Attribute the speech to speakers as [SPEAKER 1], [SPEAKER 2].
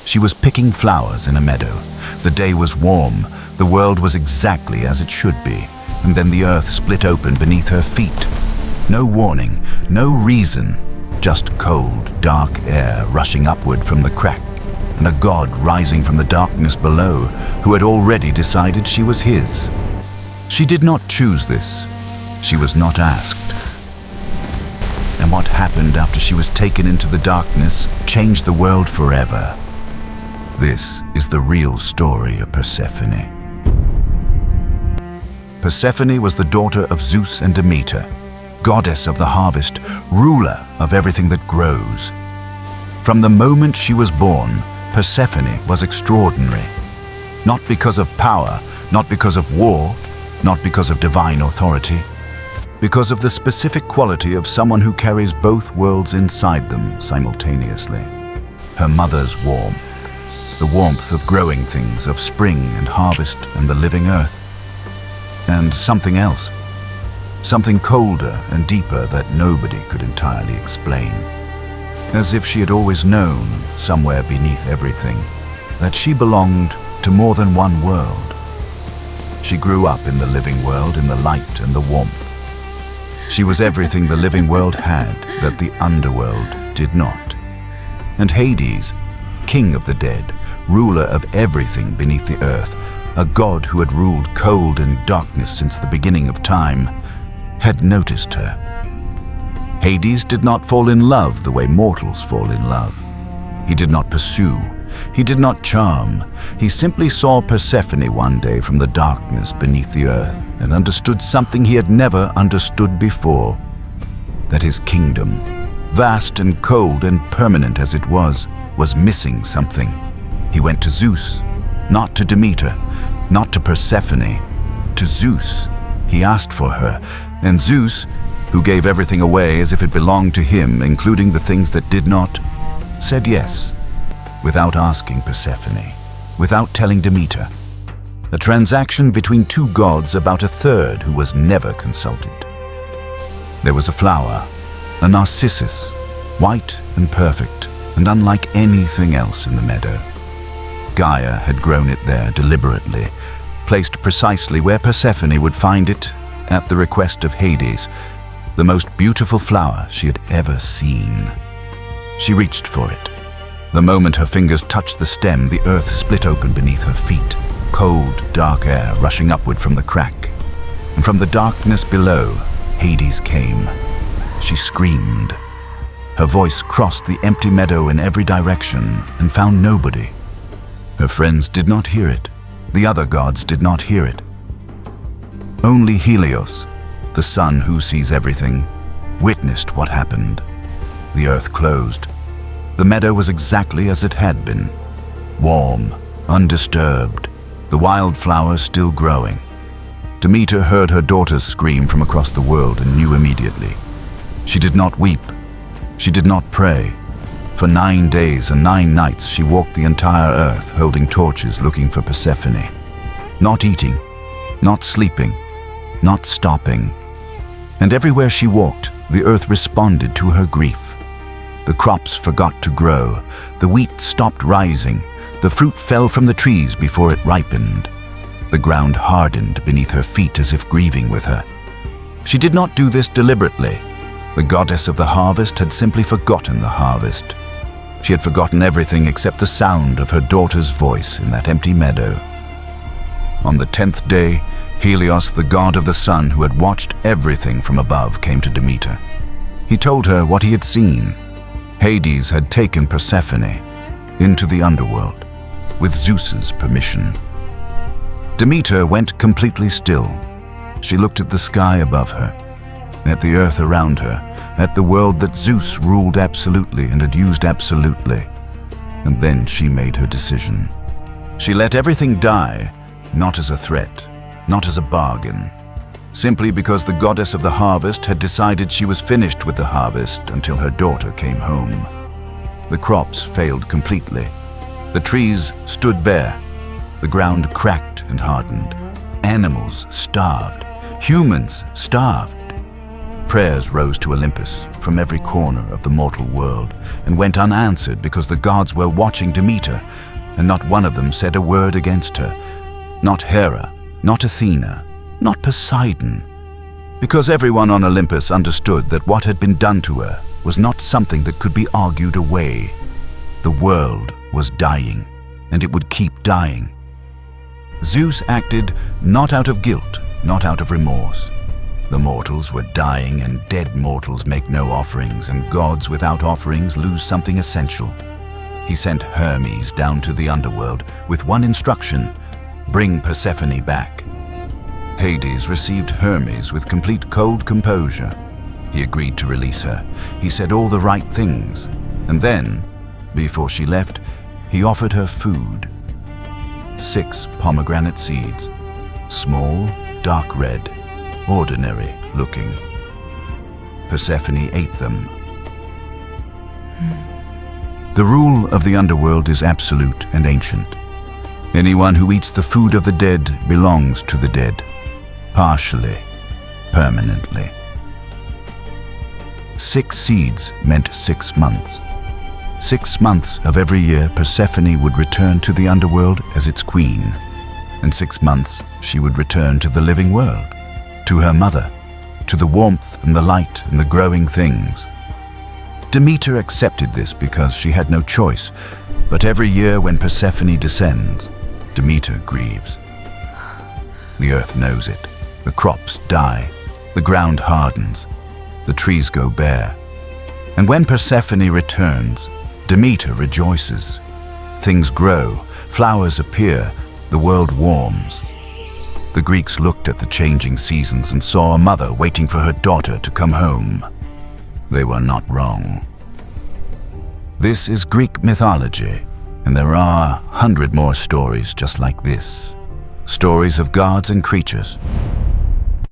[SPEAKER 1] She was picking flowers in a meadow. The day was warm, the world was exactly as it should be, and then the earth split open beneath her feet. No warning, no reason, just cold, dark air rushing upward from the crack, and a god rising from the darkness below who had already decided she was his. She did not choose this. She was not asked. And what happened after she was taken into the darkness changed the world forever. This is the real story of Persephone. Persephone was the daughter of Zeus and Demeter, goddess of the harvest, ruler of everything that grows. From the moment she was born, Persephone was extraordinary. Not because of power, not because of war, not because of divine authority, because of the specific quality of someone who carries both worlds inside them simultaneously. Her mother's warmth, the warmth of growing things, of spring and harvest and the living earth. And something else, something colder and deeper that nobody could entirely explain. As if she had always known, somewhere beneath everything, that she belonged to more than one world. She grew up in the living world, in the light and the warmth. She was everything the living world had that the underworld did not. And Hades, king of the dead, ruler of everything beneath the earth, a god who had ruled cold and darkness since the beginning of time, had noticed her. Hades did not fall in love the way mortals fall in love. He did not pursue. He did not charm. He simply saw Persephone one day from the darkness beneath the earth and understood something he had never understood before, that his kingdom, vast and cold and permanent as it was missing something. He went to Zeus, not to Demeter, not to Persephone, to Zeus. He asked for her, and Zeus, who gave everything away as if it belonged to him, including the things that did not, said yes, without asking Persephone, without telling Demeter. A transaction between two gods about a third who was never consulted. There was a flower, a narcissus, white and perfect, and unlike anything else in the meadow. Gaia had grown it there deliberately, placed precisely where Persephone would find it at the request of Hades, the most beautiful flower she had ever seen. She reached for it. The moment her fingers touched the stem, the earth split open beneath her feet, cold, dark air rushing upward from the crack. And from the darkness below, Hades came. She screamed. Her voice crossed the empty meadow in every direction and found nobody. Her friends did not hear it. The other gods did not hear it. Only Helios, the sun who sees everything, witnessed what happened. The earth closed. The meadow was exactly as it had been, warm, undisturbed, the wildflowers still growing. Demeter heard her daughters scream from across the world and knew immediately. She did not weep. She did not pray. For 9 days and 9 nights she walked the entire earth, holding torches looking for Persephone. Not eating, not sleeping, not stopping. And everywhere she walked, the earth responded to her grief. The crops forgot to grow, the wheat stopped rising, the fruit fell from the trees before it ripened. The ground hardened beneath her feet as if grieving with her. She did not do this deliberately. The goddess of the harvest had simply forgotten the harvest. She had forgotten everything except the sound of her daughter's voice in that empty meadow. On the 10th day, Helios, the god of the sun who had watched everything from above, came to Demeter. He told her what he had seen. Hades had taken Persephone into the underworld with Zeus's permission. Demeter went completely still. She looked at the sky above her, at the earth around her, at the world that Zeus ruled absolutely and had used absolutely. And then she made her decision. She let everything die, not as a threat, not as a bargain, simply because the goddess of the harvest had decided she was finished with the harvest until her daughter came home. The crops failed completely. The trees stood bare. The ground cracked and hardened. Animals starved. Humans starved. Prayers rose to Olympus from every corner of the mortal world and went unanswered because the gods were watching Demeter, and not one of them said a word against her. Not Hera, not Athena, not Poseidon, because everyone on Olympus understood that what had been done to her was not something that could be argued away. The world was dying, and it would keep dying. Zeus acted not out of guilt, not out of remorse. The mortals were dying, and dead mortals make no offerings, and gods without offerings lose something essential. He sent Hermes down to the underworld with one instruction: bring Persephone back. Hades received Hermes with complete cold composure. He agreed to release her. He said all the right things. And then, before she left, he offered her food. 6 pomegranate seeds, small, dark red, ordinary looking. Persephone ate them. The rule of the underworld is absolute and ancient. Anyone who eats the food of the dead belongs to the dead, partially, permanently. 6 seeds meant 6 months. 6 months of every year Persephone would return to the underworld as its queen, and 6 months she would return to the living world, to her mother, to the warmth and the light and the growing things. Demeter accepted this because she had no choice, but every year when Persephone descends, Demeter grieves. The earth knows it. The crops die, the ground hardens, the trees go bare. And when Persephone returns, Demeter rejoices. Things grow, flowers appear, the world warms. The Greeks looked at the changing seasons and saw a mother waiting for her daughter to come home. They were not wrong. This is Greek mythology, and there are 100 more stories just like this. Stories of gods and creatures,